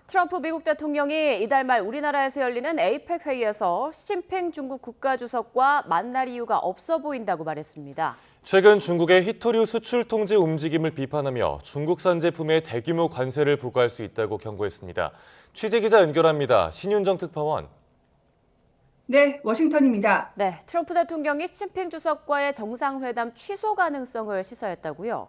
트럼프 미국 대통령이 이달 말 우리나라에서 열리는 에이펙 회의에서 시진핑 중국 국가주석과 만날 이유가 없어 보인다고 말했습니다. 최근 중국의 히토류 수출 통제 움직임을 비판하며 중국산 제품에 대규모 관세를 부과할 수 있다고 경고했습니다. 취재기자 연결합니다. 신윤정 특파원. 네, 워싱턴입니다. 네, 트럼프 대통령이 시진핑 주석과의 정상회담 취소 가능성을 시사했다고요?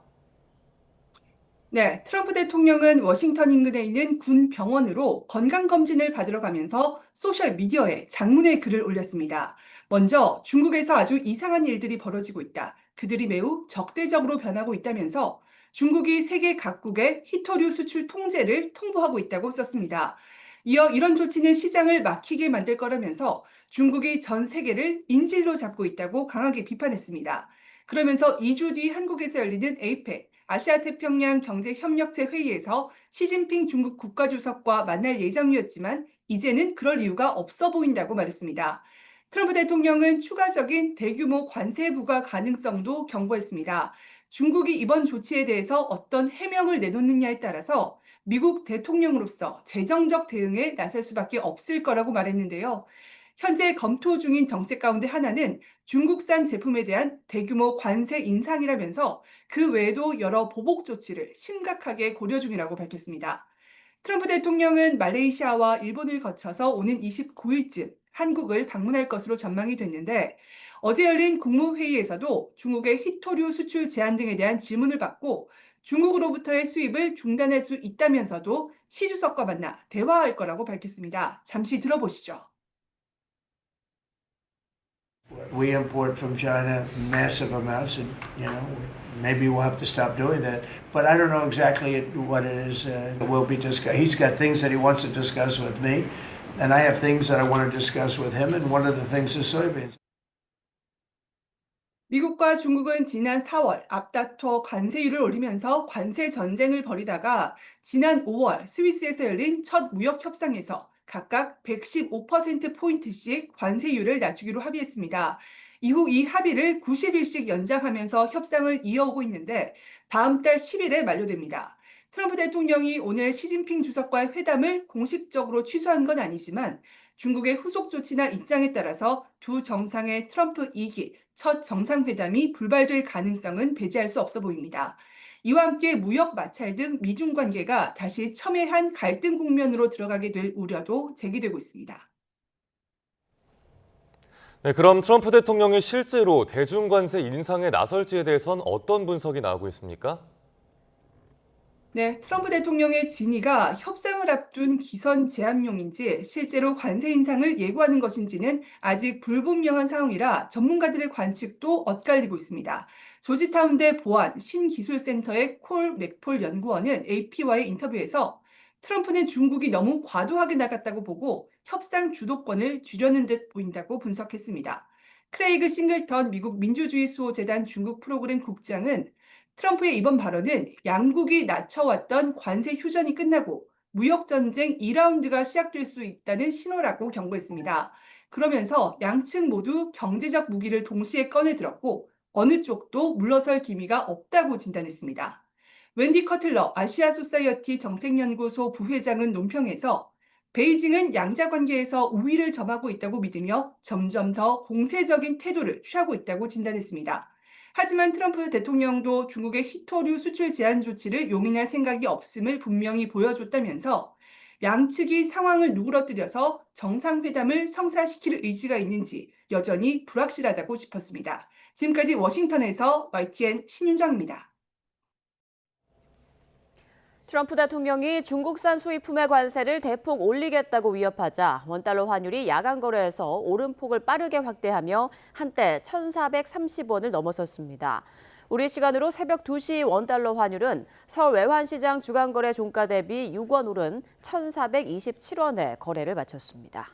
네, 트럼프 대통령은 워싱턴 인근에 있는 군 병원으로 건강검진을 받으러 가면서 소셜미디어에 장문의 글을 올렸습니다. 먼저 중국에서 아주 이상한 일들이 벌어지고 있다. 그들이 매우 적대적으로 변하고 있다면서 중국이 세계 각국의 히토류 수출 통제를 통보하고 있다고 썼습니다. 이어 이런 조치는 시장을 막히게 만들 거라면서 중국이 전 세계를 인질로 잡고 있다고 강하게 비판했습니다. 그러면서 2주 뒤 한국에서 열리는 에이펙 아시아태평양 경제협력체 회의에서 시진핑 중국 국가주석과 만날 예정이었지만 이제는 그럴 이유가 없어 보인다고 말했습니다. 트럼프 대통령은 추가적인 대규모 관세 부과 가능성도 경고했습니다. 중국이 이번 조치에 대해서 어떤 해명을 내놓느냐에 따라서 미국 대통령으로서 재정적 대응에 나설 수밖에 없을 거라고 말했는데요. 현재 검토 중인 정책 가운데 하나는 중국산 제품에 대한 대규모 관세 인상이라면서 그 외에도 여러 보복 조치를 심각하게 고려 중이라고 밝혔습니다. 트럼프 대통령은 말레이시아와 일본을 거쳐서 오는 29일쯤 한국을 방문할 것으로 전망이 됐는데 어제 열린 국무회의에서도 중국의 히토류 수출 제한 등에 대한 질문을 받고 중국으로부터의 수입을 중단할 수 있다면서도 시 주석과 만나 대화할 거라고 밝혔습니다. 잠시 들어보시죠. We import from China massive amounts, and maybe we'll have to stop doing that. But I don't know exactly what it is. We'll be he's got things that he wants to discuss with me, and I have things that I want to discuss with him. And one of the things is soybeans. 미국과 중국은 지난 4월 앞다퉈 관세율을 올리면서 관세 전쟁을 벌이다가 지난 5월 스위스에서 열린 첫 무역 협상에서 각각 115%포인트씩 관세율을 낮추기로 합의했습니다. 이후 이 합의를 90일씩 연장하면서 협상을 이어오고 있는데 다음 달 10일에 만료됩니다. 트럼프 대통령이 오늘 시진핑 주석과의 회담을 공식적으로 취소한 건 아니지만 중국의 후속 조치나 입장에 따라서 두 정상의 트럼프 2기 첫 정상회담이 불발될 가능성은 배제할 수 없어 보입니다. 이와 함께 무역 마찰 등 미중 관계가 다시 첨예한 갈등 국면으로 들어가게 될 우려도 제기되고 있습니다. 네, 그럼 트럼프 대통령이 실제로 대중관세 인상에 나설지에 대해선 어떤 분석이 나오고 있습니까? 네, 트럼프 대통령의 진위가 협상을 앞둔 기선 제압용인지 실제로 관세 인상을 예고하는 것인지는 아직 불분명한 상황이라 전문가들의 관측도 엇갈리고 있습니다. 조지타운대 보안 신기술센터의 콜 맥폴 연구원은 AP와의 인터뷰에서 트럼프는 중국이 너무 과도하게 나갔다고 보고 협상 주도권을 주려는 듯 보인다고 분석했습니다. 크레이그 싱글턴 미국 민주주의수호재단 중국 프로그램 국장은 트럼프의 이번 발언은 양국이 낮춰왔던 관세 휴전이 끝나고 무역전쟁 2라운드가 시작될 수 있다는 신호라고 경고했습니다. 그러면서 양측 모두 경제적 무기를 동시에 꺼내들었고 어느 쪽도 물러설 기미가 없다고 진단했습니다. 웬디 커틀러 아시아 소사이어티 정책연구소 부회장은 논평에서 베이징은 양자 관계에서 우위를 점하고 있다고 믿으며 점점 더 공세적인 태도를 취하고 있다고 진단했습니다. 하지만 트럼프 대통령도 중국의 히토류 수출 제한 조치를 용인할 생각이 없음을 분명히 보여줬다면서 양측이 상황을 누그러뜨려서 정상회담을 성사시킬 의지가 있는지 여전히 불확실하다고 짚었습니다. 지금까지 워싱턴에서 YTN 신윤정입니다. 트럼프 대통령이 중국산 수입품의 관세를 대폭 올리겠다고 위협하자 원달러 환율이 야간 거래에서 오름폭을 빠르게 확대하며 한때 1,430원을 넘어섰습니다. 우리 시간으로 새벽 2시 원달러 환율은 서울 외환시장 주간거래 종가 대비 6원 오른 1,427원에 거래를 마쳤습니다.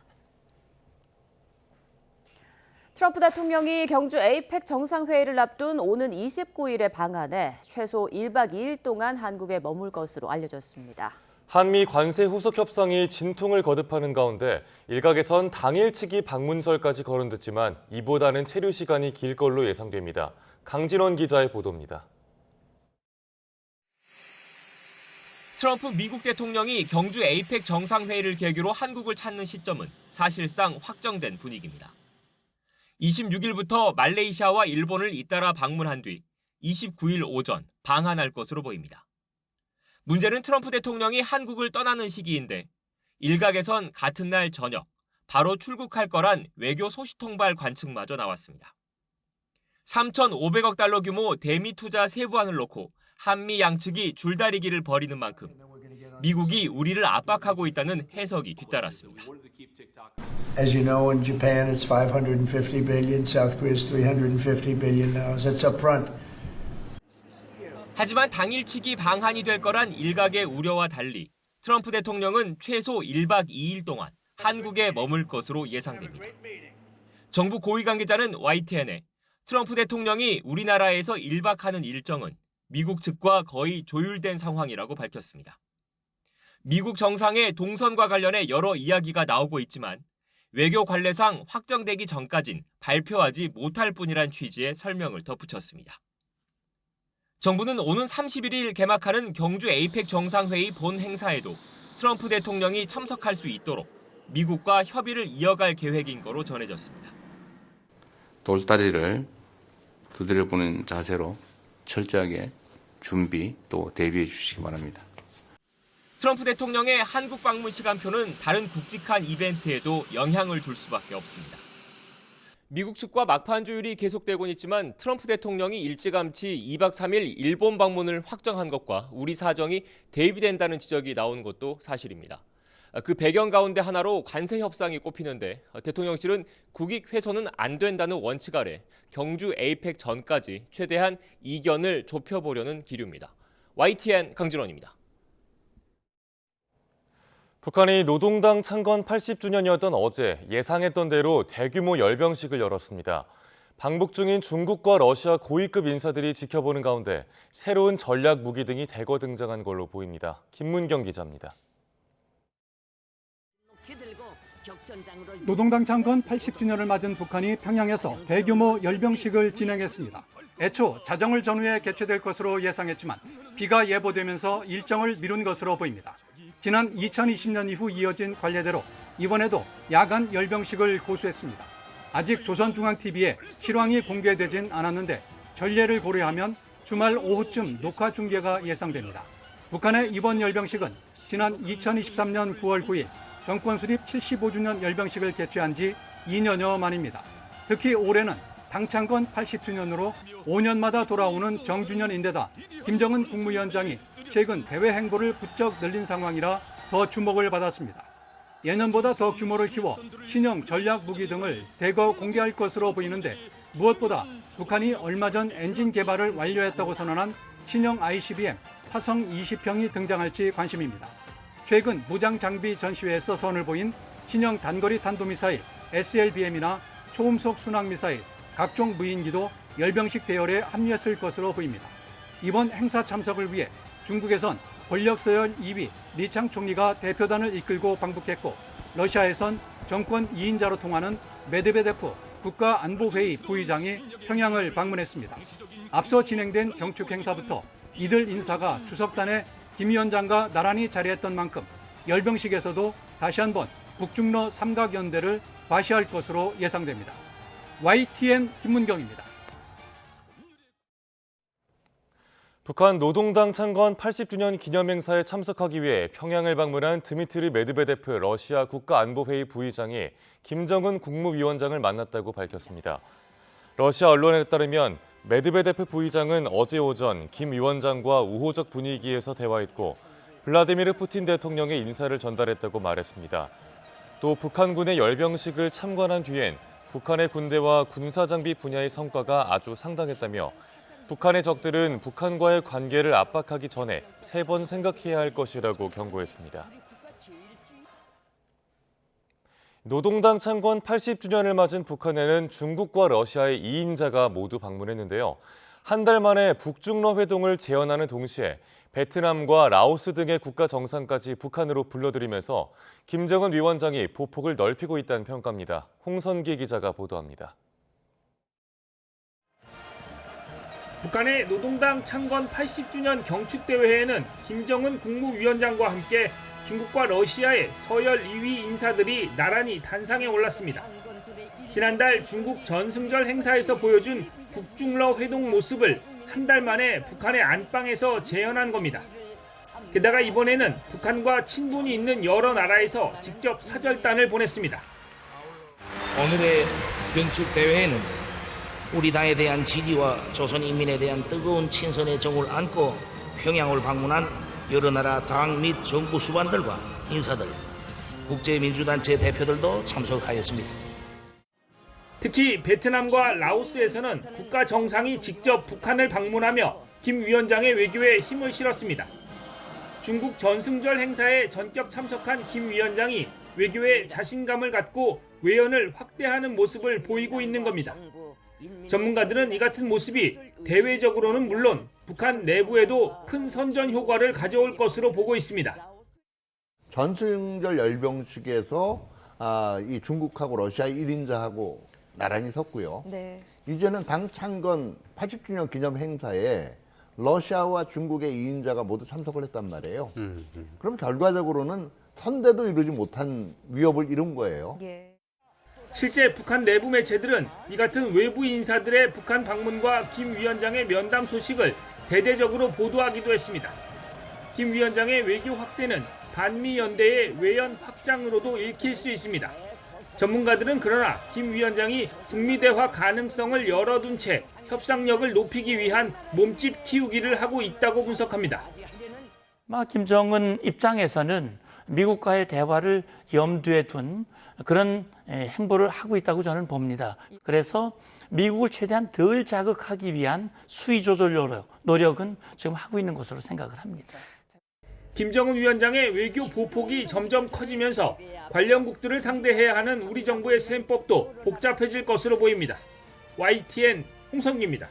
트럼프 대통령이 경주 에이펙 정상회의를 앞둔 오는 29일의 방한에 최소 1박 2일 동안 한국에 머물 것으로 알려졌습니다. 한미 관세 후속 협상이 진통을 거듭하는 가운데 일각에선 당일치기 방문설까지 거론됐지만 이보다는 체류 시간이 길 걸로 예상됩니다. 강진원 기자의 보도입니다. 트럼프 미국 대통령이 경주 에이펙 정상회의를 계기로 한국을 찾는 시점은 사실상 확정된 분위기입니다. 26일부터 말레이시아와 일본을 잇따라 방문한 뒤 29일 오전 방한할 것으로 보입니다. 문제는 트럼프 대통령이 한국을 떠나는 시기인데 일각에선 같은 날 저녁 바로 출국할 거란 외교 소식통발 관측마저 나왔습니다. 3,500억 달러 규모 대미 투자 세부안을 놓고 한미 양측이 줄다리기를 벌이는 만큼 미국이 우리를 압박하고 있다는 해석이 뒤따랐습니다. As you know, in Japan it's 550 billion, South Korea is 350 billion now. That's up front. 하지만 당일치기 방한이 될 거란 일각의 우려와 달리 트럼프 대통령은 최소 1박 2일 동안 한국에 머물 것으로 예상됩니다. 정부 고위 관계자는 YTN에 트럼프 대통령이 우리나라에서 1박하는 일정은 미국 측과 거의 조율된 상황이라고 밝혔습니다. 미국 정상의 동선과 관련해 여러 이야기가 나오고 있지만 외교 관례상 확정되기 전까진 발표하지 못할 뿐이란 취지의 설명을 덧붙였습니다. 정부는 오는 31일 개막하는 경주 에이펙 정상회의 본 행사에도 트럼프 대통령이 참석할 수 있도록 미국과 협의를 이어갈 계획인 거로 전해졌습니다. 돌다리를 두드려 보는 자세로 철저하게 준비 또 대비해 주시기 바랍니다. 트럼프 대통령의 한국 방문 시간표는 다른 굵직한 이벤트에도 영향을 줄 수밖에 없습니다. 미국 측과 막판 조율이 계속되곤 있지만 트럼프 대통령이 일찌감치 2박 3일 일본 방문을 확정한 것과 우리 사정이 대비된다는 지적이 나온 것도 사실입니다. 그 배경 가운데 하나로 관세 협상이 꼽히는데 대통령실은 국익 훼손은 안 된다는 원칙 아래 경주 에이펙 전까지 최대한 이견을 좁혀보려는 기류입니다. YTN 강진원입니다. 북한이 노동당 창건 80주년이었던 어제 예상했던 대로 대규모 열병식을 열었습니다. 방북 중인 중국과 러시아 고위급 인사들이 지켜보는 가운데 새로운 전략 무기 등이 대거 등장한 걸로 보입니다. 김문경 기자입니다. 노동당 창건 80주년을 맞은 북한이 평양에서 대규모 열병식을 진행했습니다. 애초 자정을 전후에 개최될 것으로 예상했지만 비가 예보되면서 일정을 미룬 것으로 보입니다. 지난 2020년 이후 이어진 관례대로 이번에도 야간 열병식을 고수했습니다. 아직 조선중앙TV에 실황이 공개되진 않았는데 전례를 고려하면 주말 오후쯤 녹화 중계가 예상됩니다. 북한의 이번 열병식은 지난 2023년 9월 9일 정권 수립 75주년 열병식을 개최한 지 2년여 만입니다. 특히 올해는 당창건 80주년으로 5년마다 돌아오는 정주년인데다 김정은 국무위원장이 최근 대외 행보를 부쩍 늘린 상황이라 더 주목을 받았습니다. 예년보다 더 규모를 키워 신형 전략 무기 등을 대거 공개할 것으로 보이는데 무엇보다 북한이 얼마 전 엔진 개발을 완료했다고 선언한 신형 ICBM 화성 20형이 등장할지 관심입니다. 최근 무장 장비 전시회에서 선을 보인 신형 단거리 탄도미사일 SLBM이나 초음속 순항미사일, 각종 무인기도 열병식 대열에 합류했을 것으로 보입니다. 이번 행사 참석을 위해 중국에선 권력 서열 2위 리창 총리가 대표단을 이끌고 방북했고 러시아에선 정권 2인자로 통하는 메드베데프 국가안보회의 부의장이 평양을 방문했습니다. 앞서 진행된 경축 행사부터 이들 인사가 주석단에 김 위원장과 나란히 자리했던 만큼 열병식에서도 다시 한번 북중러 삼각연대를 과시할 것으로 예상됩니다. YTN 김문경입니다. 북한 노동당 창건 80주년 기념행사에 참석하기 위해 평양을 방문한 드미트리 메드베데프 러시아 국가안보회의 부의장이 김정은 국무위원장을 만났다고 밝혔습니다. 러시아 언론에 따르면 메드베데프 부의장은 어제 오전 김 위원장과 우호적 분위기에서 대화했고 블라디미르 푸틴 대통령의 인사를 전달했다고 말했습니다. 또 북한군의 열병식을 참관한 뒤엔 북한의 군대와 군사장비 분야의 성과가 아주 상당했다며 북한의 적들은 북한과의 관계를 압박하기 전에 3번 생각해야 할 것이라고 경고했습니다. 노동당 창건 80주년을 맞은 북한에는 중국과 러시아의 2인자가 모두 방문했는데요. 한 달 만에 북중러 회동을 재현하는 동시에 베트남과 라오스 등의 국가 정상까지 북한으로 불러들이면서 김정은 위원장이 보폭을 넓히고 있다는 평가입니다. 홍선기 기자가 보도합니다. 북한의 노동당 창건 80주년 경축대회에는 김정은 국무위원장과 함께 중국과 러시아의 서열 2위 인사들이 나란히 단상에 올랐습니다. 지난달 중국 전승절 행사에서 보여준 북중러 회동 모습을 한 달 만에 북한의 안방에서 재현한 겁니다. 게다가 이번에는 북한과 친분이 있는 여러 나라에서 직접 사절단을 보냈습니다. 오늘의 경축대회에는 우리 당에 대한 지지와 조선 인민에 대한 뜨거운 친선의 정을 안고 평양을 방문한 여러 나라 당 및 정부 수반들과 인사들, 국제민주단체 대표들도 참석하였습니다. 특히 베트남과 라오스에서는 국가 정상이 직접 북한을 방문하며 김 위원장의 외교에 힘을 실었습니다. 중국 전승절 행사에 전격 참석한 김 위원장이 외교에 자신감을 갖고 외연을 확대하는 모습을 보이고 있는 겁니다. 전문가들은 이 같은 모습이 대외적으로는 물론 북한 내부에도 큰 선전 효과를 가져올 것으로 보고 있습니다. 전승절 열병식에서 이 중국하고 러시아 1인자하고 나란히 섰고요. 네. 이제는 당 창건 80주년 기념 행사에 러시아와 중국의 2인자가 모두 참석을 했단 말이에요. 그럼 결과적으로는 선대도 이루지 못한 위협을 이룬 거예요. 예. 실제 북한 내부 매체들은 이 같은 외부 인사들의 북한 방문과 김 위원장의 면담 소식을 대대적으로 보도하기도 했습니다. 김 위원장의 외교 확대는 반미 연대의 외연 확장으로도 읽힐 수 있습니다. 전문가들은 그러나 김 위원장이 북미 대화 가능성을 열어둔 채 협상력을 높이기 위한 몸집 키우기를 하고 있다고 분석합니다. 김정은 입장에서는 미국과의 대화를 염두에 둔 그런 행보를 하고 있다고 저는 봅니다. 그래서 미국을 최대한 덜 자극하기 위한 수위 조절 노력은 지금 하고 있는 것으로 생각을 합니다. 김정은 위원장의 외교 보폭이 점점 커지면서 관련국들을 상대해야 하는 우리 정부의 셈법도 복잡해질 것으로 보입니다. YTN 홍성기입니다.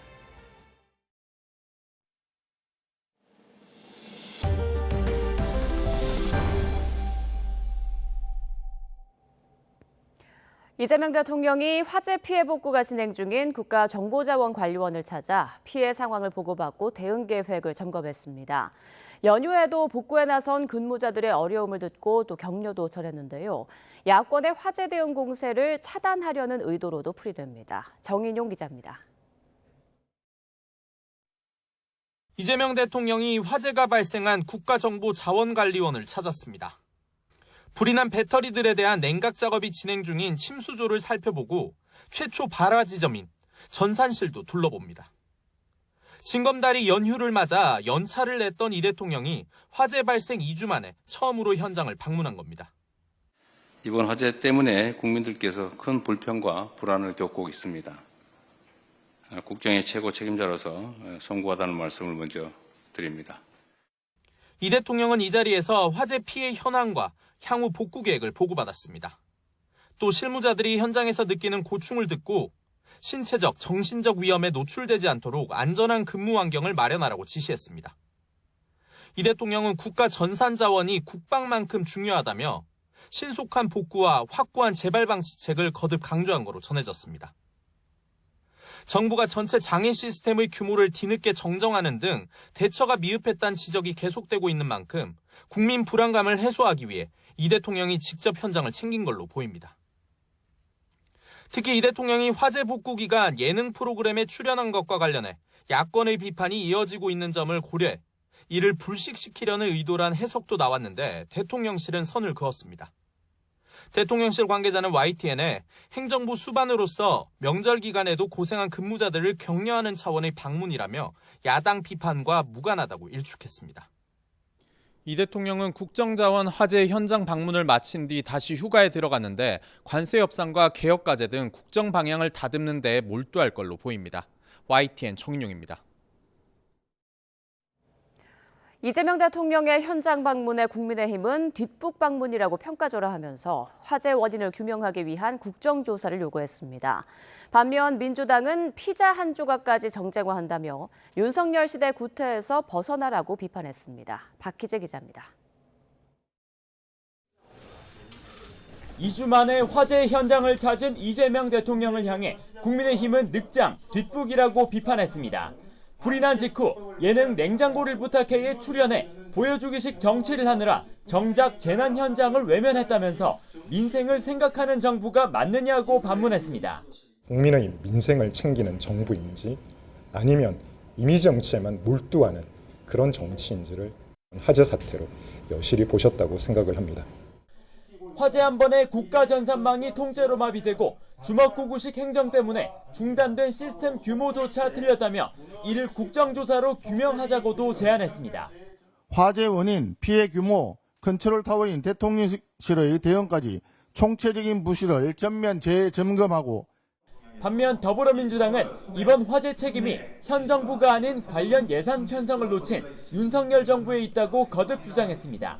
이재명 대통령이 화재 피해 복구가 진행 중인 국가정보자원관리원을 찾아 피해 상황을 보고받고 대응 계획을 점검했습니다. 연휴에도 복구에 나선 근무자들의 어려움을 듣고 또 격려도 전했는데요. 야권의 화재 대응 공세를 차단하려는 의도로도 풀이됩니다. 정인용 기자입니다. 이재명 대통령이 화재가 발생한 국가정보자원관리원을 찾았습니다. 불이 난 배터리들에 대한 냉각 작업이 진행 중인 침수조를 살펴보고 최초 발화 지점인 전산실도 둘러봅니다. 징검다리 연휴를 맞아 연차를 냈던 이 대통령이 화재 발생 2주 만에 처음으로 현장을 방문한 겁니다. 이번 화재 때문에 국민들께서 큰 불편과 불안을 겪고 있습니다. 국정의 최고 책임자로서 송구하다는 말씀을 먼저 드립니다. 이 대통령은 이 자리에서 화재 피해 현황과 향후 복구 계획을 보고받았습니다. 또 실무자들이 현장에서 느끼는 고충을 듣고 신체적, 정신적 위험에 노출되지 않도록 안전한 근무 환경을 마련하라고 지시했습니다. 이 대통령은 국가 전산 자원이 국방만큼 중요하다며 신속한 복구와 확고한 재발 방지책을 거듭 강조한 거로 전해졌습니다. 정부가 전체 장애 시스템의 규모를 뒤늦게 정정하는 등 대처가 미흡했다는 지적이 계속되고 있는 만큼 국민 불안감을 해소하기 위해 이 대통령이 직접 현장을 챙긴 걸로 보입니다. 특히 이 대통령이 화재 복구 기간 예능 프로그램에 출연한 것과 관련해 야권의 비판이 이어지고 있는 점을 고려해 이를 불식시키려는 의도란 해석도 나왔는데 대통령실은 선을 그었습니다. 대통령실 관계자는 YTN에 행정부 수반으로서 명절 기간에도 고생한 근무자들을 격려하는 차원의 방문이라며 야당 비판과 무관하다고 일축했습니다. 이 대통령은 국정자원 화재 현장 방문을 마친 뒤 다시 휴가에 들어갔는데 관세 협상과 개혁 과제 등 국정 방향을 다듬는 데 몰두할 걸로 보입니다. YTN 정인용입니다. 이재명 대통령의 현장 방문에 국민의힘은 뒷북 방문이라고 평가절하하면서 화재 원인을 규명하기 위한 국정조사를 요구했습니다. 반면 민주당은 피자 한 조각까지 정쟁화한다며 윤석열 시대 구태에서 벗어나라고 비판했습니다. 박희재 기자입니다. 2주 만에 화재 현장을 찾은 이재명 대통령을 향해 국민의힘은 늑장, 뒷북이라고 비판했습니다. 불이 난 직후 예능 냉장고를 부탁해에 출연해 보여주기식 정치를 하느라 정작 재난 현장을 외면했다면서 민생을 생각하는 정부가 맞느냐고 반문했습니다. 국민의 민생을 챙기는 정부인지 아니면 이미지 정치에만 몰두하는 그런 정치인지를 화재 사태로 여실히 보셨다고 생각을 합니다. 화재 한 번에 국가 전산망이 통째로 마비되고 주먹구구식 행정 때문에 중단된 시스템 규모조차 틀렸다며 이를 국정조사로 규명하자고도 제안했습니다. 화재 원인, 피해 규모, 컨트롤타워인 대통령실의 대응까지 총체적인 부실을 전면 재점검하고 반면 더불어민주당은 이번 화재 책임이 현 정부가 아닌 관련 예산 편성을 놓친 윤석열 정부에 있다고 거듭 주장했습니다.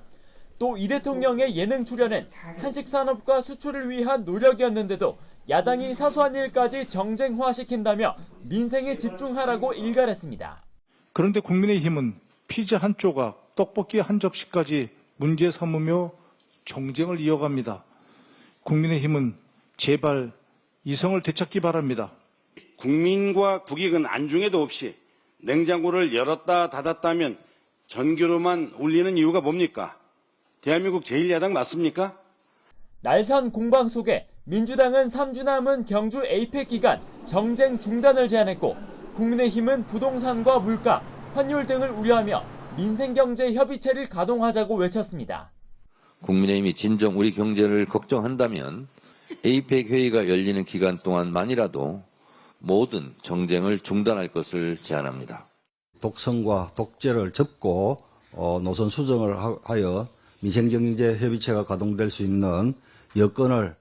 또 이 대통령의 예능 출연은 한식산업과 수출을 위한 노력이었는데도 야당이 사소한 일까지 정쟁화시킨다며 민생에 집중하라고 일갈했습니다. 그런데 국민의힘은 피자 한 조각, 떡볶이 한 접시까지 문제 삼으며 정쟁을 이어갑니다. 국민의힘은 제발 이성을 되찾기 바랍니다. 국민과 국익은 안중에도 없이 냉장고를 열었다 닫았다면 전교로만 울리는 이유가 뭡니까? 대한민국 제1야당 맞습니까? 날선 공방 속에 민주당은 3주 남은 경주 에이펙 기간 정쟁 중단을 제안했고 국민의힘은 부동산과 물가, 환율 등을 우려하며 민생경제협의체를 가동하자고 외쳤습니다. 국민의힘이 진정 우리 경제를 걱정한다면 에이펙 회의가 열리는 기간 동안만이라도 모든 정쟁을 중단할 것을 제안합니다. 독선과 독재를 접고 노선 수정을 하여 민생경제협의체가 가동될 수 있는 여건을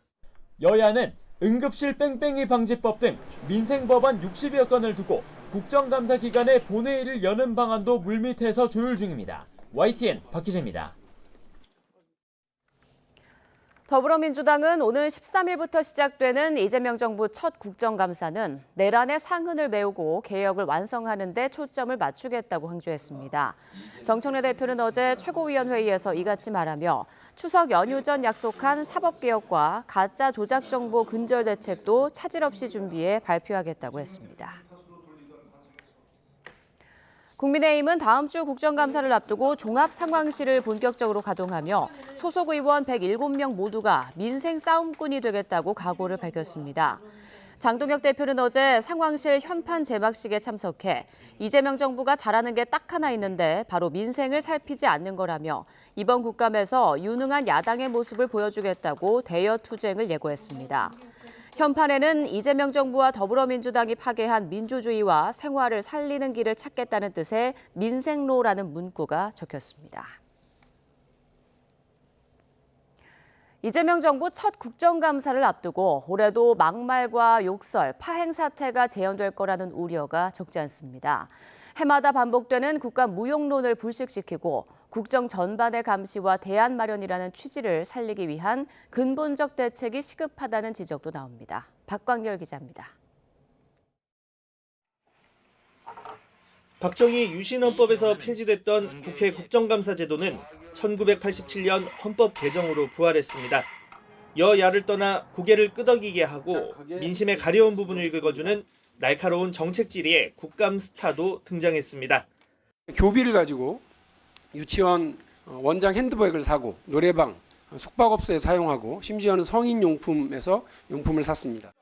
여야는 응급실 뺑뺑이 방지법 등 민생법안 60여 건을 두고 국정감사 기간에 본회의를 여는 방안도 물밑에서 조율 중입니다. YTN 박희재입니다. 더불어민주당은 오늘 13일부터 시작되는 이재명 정부 첫 국정감사는 내란의 상흔을 메우고 개혁을 완성하는 데 초점을 맞추겠다고 강조했습니다. 정청래 대표는 어제 최고위원회의에서 이같이 말하며 추석 연휴 전 약속한 사법개혁과 가짜 조작 정보 근절 대책도 차질 없이 준비해 발표하겠다고 했습니다. 국민의힘은 다음 주 국정감사를 앞두고 종합상황실을 본격적으로 가동하며 소속 의원 107명 모두가 민생 싸움꾼이 되겠다고 각오를 밝혔습니다. 장동혁 대표는 어제 상황실 현판 제막식에 참석해 이재명 정부가 잘하는 게 딱 하나 있는데 바로 민생을 살피지 않는 거라며 이번 국감에서 유능한 야당의 모습을 보여주겠다고 대여 투쟁을 예고했습니다. 현판에는 이재명 정부와 더불어민주당이 파괴한 민주주의와 생활을 살리는 길을 찾겠다는 뜻의 민생로라는 문구가 적혔습니다. 이재명 정부 첫 국정감사를 앞두고 올해도 막말과 욕설, 파행 사태가 재현될 거라는 우려가 적지 않습니다. 해마다 반복되는 국감 무용론을 불식시키고 국정 전반의 감시와 대안 마련이라는 취지를 살리기 위한 근본적 대책이 시급하다는 지적도 나옵니다. 박광열 기자입니다. 박정희 유신헌법에서 폐지됐던 국회 국정감사 제도는 1987년 헌법 개정으로 부활했습니다. 여야를 떠나 고개를 끄덕이게 하고 민심에 가려운 부분을 긁어주는 날카로운 정책 질의에 국감 스타도 등장했습니다. 교비를 가지고 유치원 원장 핸드백을 사고 노래방, 숙박업소에 사용하고 심지어는 성인용품에서 용품을 샀습니다.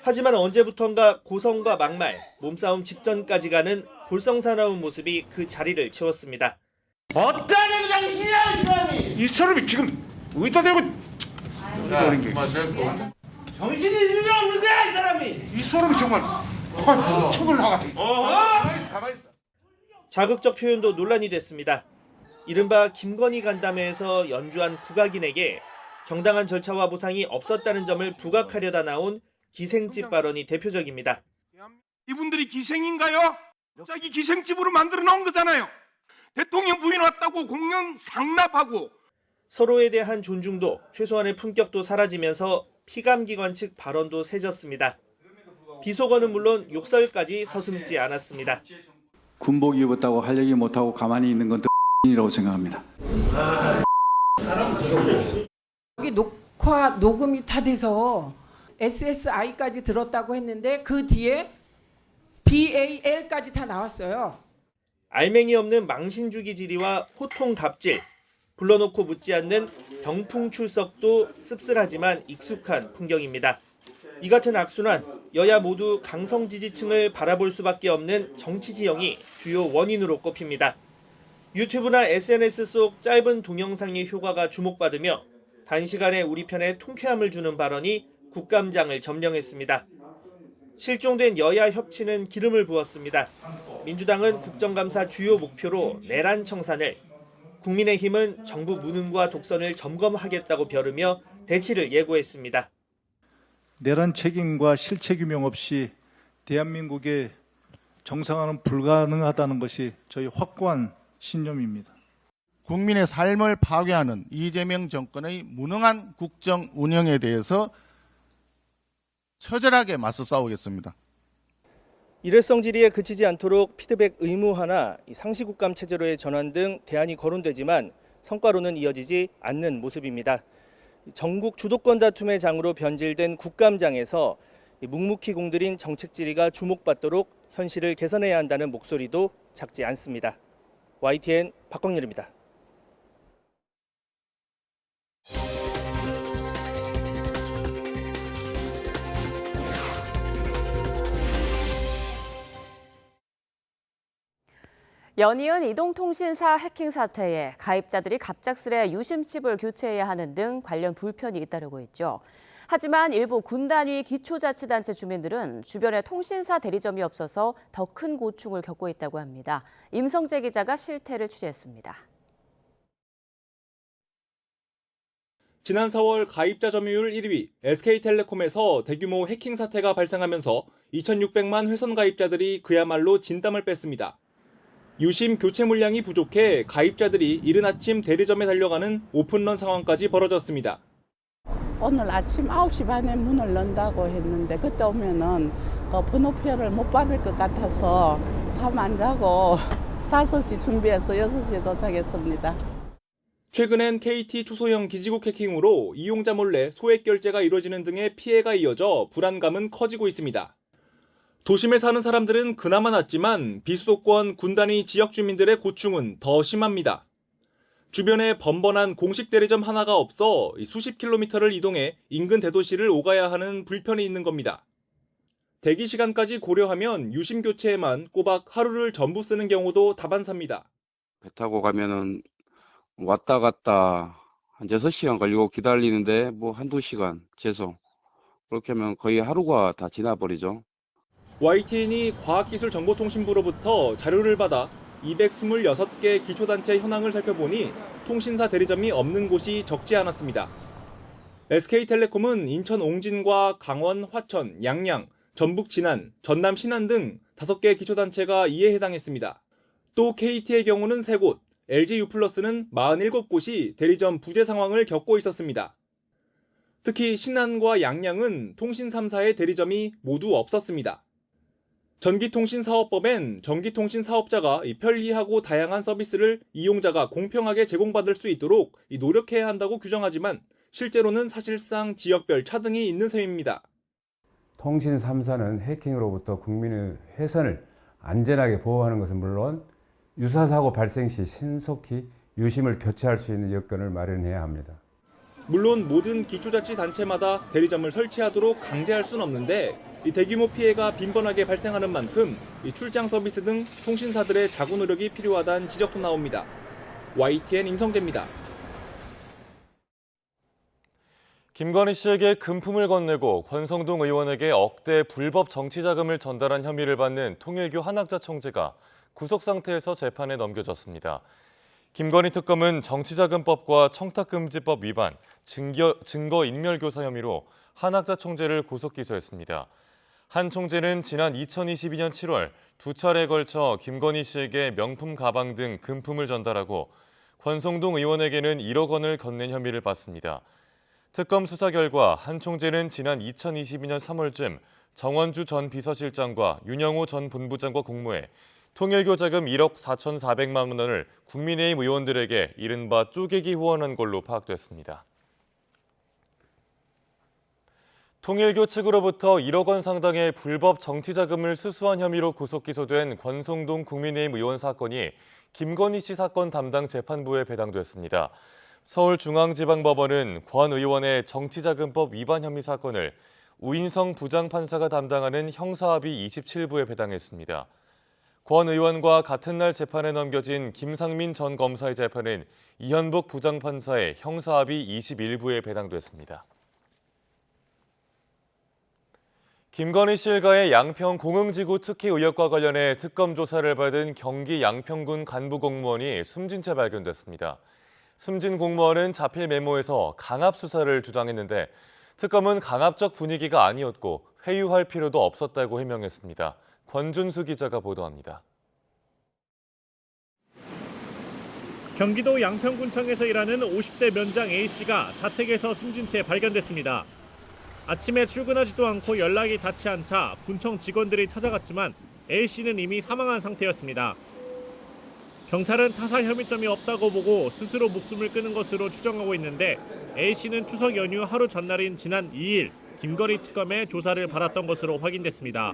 하지만 언제부턴가 고성과 막말, 몸싸움 직전까지 가는 볼썽사나운 모습이 그 자리를 채웠습니다. 어쩌는 당신이야 이 사람이! 이 사람이 지금 의자 대고 이러는 게 정신이 있는 게 없는 거야 이 사람이! 이 사람이 정말 척을 나가지. 자극적 표현도 논란이 됐습니다. 이른바 김건희 간담회에서 연주한 국악인에게 정당한 절차와 보상이 없었다는 점을 부각하려다 나온 기생집 발언이 대표적입니다. 이분들이 기생인가요? 자기 기생집으로 만들어 놓은 거잖아요. 대통령 부인 왔다고 공연 상납하고. 서로에 대한 존중도 최소한의 품격도 사라지면서 피감기관 측 발언도 세졌습니다. 비속어는 물론 욕설까지 서슴지 않았습니다. 군복 입었다고 할 얘기 못하고 가만히 있는 건 이라고 생각합니다. 여기 녹음이 다 돼서 SSI까지 들었다고 했는데 그 뒤에 BAL까지 다 나왔어요. 알맹이 없는 망신주기 질의와 호통 갑질, 불러놓고 묻지 않는 병풍 출석도 씁쓸하지만 익숙한 풍경입니다. 이 같은 악순환, 여야 모두 강성 지지층을 바라볼 수밖에 없는 정치 지형이 주요 원인으로 꼽힙니다. 유튜브나 SNS 속 짧은 동영상의 효과가 주목받으며 단시간에 우리 편에 통쾌함을 주는 발언이 국감장을 점령했습니다. 실종된 여야 협치는 기름을 부었습니다. 민주당은 국정감사 주요 목표로 내란 청산을, 국민의힘은 정부 무능과 독선을 점검하겠다고 벼르며 대치를 예고했습니다. 내란 책임과 실체 규명 없이 대한민국의 정상화는 불가능하다는 것이 저희 확고한 신념입니다. 국민의 삶을 파괴하는 이재명 정권의 무능한 국정 운영에 대해서 처절하게 맞서 싸우겠습니다. 일회성 질의에 그치지 않도록 피드백 의무화나 상시국감 체제로의 전환 등 대안이 거론되지만 성과로는 이어지지 않는 모습입니다. 전국 주도권 다툼의 장으로 변질된 국감장에서 묵묵히 공들인 정책 질의가 주목받도록 현실을 개선해야 한다는 목소리도 작지 않습니다. YTN 박광렬입니다. 연이은 이동통신사 해킹 사태에 가입자들이 갑작스레 유심칩을 교체해야 하는 등 관련 불편이 잇따르고 있죠. 하지만 일부 군단위 기초자치단체 주민들은 주변에 통신사 대리점이 없어서 더 큰 고충을 겪고 있다고 합니다. 임성재 기자가 실태를 취재했습니다. 지난 4월 가입자 점유율 1위 SK텔레콤에서 대규모 해킹 사태가 발생하면서 2,600만 회선 가입자들이 그야말로 진땀을 뺐습니다. 유심 교체 물량이 부족해 가입자들이 이른 아침 대리점에 달려가는 오픈런 상황까지 벌어졌습니다. 오늘 아침 9시 반에 문을 연다고 했는데 그때 오면은 번호표를 못 받을 것 같아서 잠 안 자고 5시 준비해서 6시에 도착했습니다. 최근엔 KT 초소형 기지국 해킹으로 이용자 몰래 소액 결제가 이루어지는 등의 피해가 이어져 불안감은 커지고 있습니다. 도심에 사는 사람들은 그나마 낫지만 비수도권 군단위 지역 주민들의 고충은 더 심합니다. 주변에 번번한 공식 대리점 하나가 없어 수십 킬로미터를 이동해 인근 대도시를 오가야 하는 불편이 있는 겁니다. 대기 시간까지 고려하면 유심 교체에만 꼬박 하루를 전부 쓰는 경우도 다반사입니다. 배 타고 가면은 왔다 갔다 한 6시간 걸리고 기다리는데 뭐 한두 시간 죄송. 그렇게 하면 거의 하루가 다 지나버리죠. YTN이 과학기술정보통신부로부터 자료를 받아 226개 기초단체 현황을 살펴보니 통신사 대리점이 없는 곳이 적지 않았습니다. SK텔레콤은 인천 옹진과 강원, 화천, 양양, 전북 진안, 전남 신안 등 5개 기초단체가 이에 해당했습니다. 또 KT의 경우는 3곳, LG유플러스는 47곳이 대리점 부재 상황을 겪고 있었습니다. 특히 신안과 양양은 통신 3사의 대리점이 모두 없었습니다. 전기통신사업법엔 전기통신 사업자가 편리하고 다양한 서비스를 이용자가 공평하게 제공받을 수 있도록 노력해야 한다고 규정하지만 실제로는 사실상 지역별 차등이 있는 셈입니다. 통신 3사는 해킹으로부터 국민의 회선을 안전하게 보호하는 것은 물론 유사사고 발생 시 신속히 유심을 교체할 수 있는 여건을 마련해야 합니다. 물론 모든 기초자치단체마다 대리점을 설치하도록 강제할 수는 없는데 이 대규모 피해가 빈번하게 발생하는 만큼 이 출장 서비스 등 통신사들의 자구 노력이 필요하다는 지적도 나옵니다. YTN 임성재입니다. 김건희 씨에게 금품을 건네고 권성동 의원에게 억대 불법 정치자금을 전달한 혐의를 받는 통일교 한학자 총재가 구속 상태에서 재판에 넘겨졌습니다. 김건희 특검은 정치자금법과 청탁금지법 위반, 증거인멸교사 혐의로 한학자 총재를 구속 기소했습니다. 한 총재는 지난 2022년 7월 2차례에 걸쳐 김건희 씨에게 명품 가방 등 금품을 전달하고 권성동 의원에게는 1억 원을 건넨 혐의를 받습니다. 특검 수사 결과 한 총재는 지난 2022년 3월쯤 정원주 전 비서실장과 윤영호 전 본부장과 공모해 통일교 자금 1억 4,400만 원을 국민의힘 의원들에게 이른바 쪼개기 후원한 걸로 파악됐습니다. 통일교 측으로부터 1억 원 상당의 불법 정치자금을 수수한 혐의로 구속 기소된 권성동 국민의힘 의원 사건이 김건희 씨 사건 담당 재판부에 배당됐습니다. 서울중앙지방법원은 권 의원의 정치자금법 위반 혐의 사건을 우인성 부장판사가 담당하는 형사합의 27부에 배당했습니다. 권 의원과 같은 날 재판에 넘겨진 김상민 전 검사의 재판은 이현복 부장판사의 형사합의 21부에 배당됐습니다. 김건희 씨 일가의 양평 공흥지구 특혜 의혹과 관련해 특검 조사를 받은 경기 양평군 간부 공무원이 숨진 채 발견됐습니다. 숨진 공무원은 자필 메모에서 강압 수사를 주장했는데 특검은 강압적 분위기가 아니었고 회유할 필요도 없었다고 해명했습니다. 권준수 기자가 보도합니다. 경기도 양평군청에서 일하는 50대 면장 A씨가 자택에서 숨진 채 발견됐습니다. 아침에 출근하지도 않고 연락이 닿지 않자 군청 직원들이 찾아갔지만 A씨는 이미 사망한 상태였습니다. 경찰은 타살 혐의점이 없다고 보고 스스로 목숨을 끊은 것으로 추정하고 있는데 A씨는 추석 연휴 하루 전날인 지난 2일 김건희 특검의 조사를 받았던 것으로 확인됐습니다.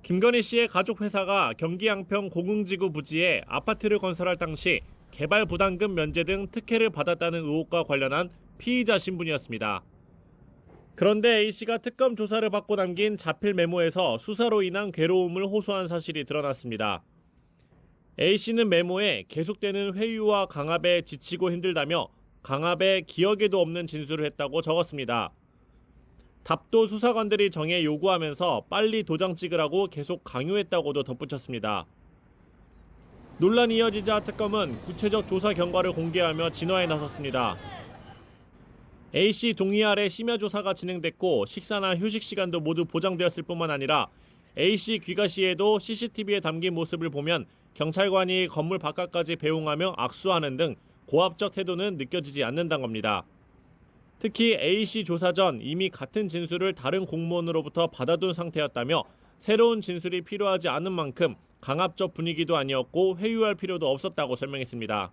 김건희 씨의 가족 회사가 경기 양평 공흥지구 부지에 아파트를 건설할 당시 개발 부담금 면제 등 특혜를 받았다는 의혹과 관련한 피의자 신분이었습니다. 그런데 A씨가 특검 조사를 받고 남긴 자필 메모에서 수사로 인한 괴로움을 호소한 사실이 드러났습니다. A씨는 메모에 계속되는 회유와 강압에 지치고 힘들다며 강압에 기억에도 없는 진술을 했다고 적었습니다. 답도 수사관들이 정해 요구하면서 빨리 도장 찍으라고 계속 강요했다고도 덧붙였습니다. 논란이 이어지자 특검은 구체적 조사 결과를 공개하며 진화에 나섰습니다. A씨 동의 아래 심야 조사가 진행됐고 식사나 휴식 시간도 모두 보장되었을 뿐만 아니라 A씨 귀가 시에도 CCTV에 담긴 모습을 보면 경찰관이 건물 바깥까지 배웅하며 악수하는 등 고압적 태도는 느껴지지 않는다는 겁니다. 특히 A씨 조사 전 이미 같은 진술을 다른 공무원으로부터 받아둔 상태였다며 새로운 진술이 필요하지 않은 만큼 강압적 분위기도 아니었고 회유할 필요도 없었다고 설명했습니다.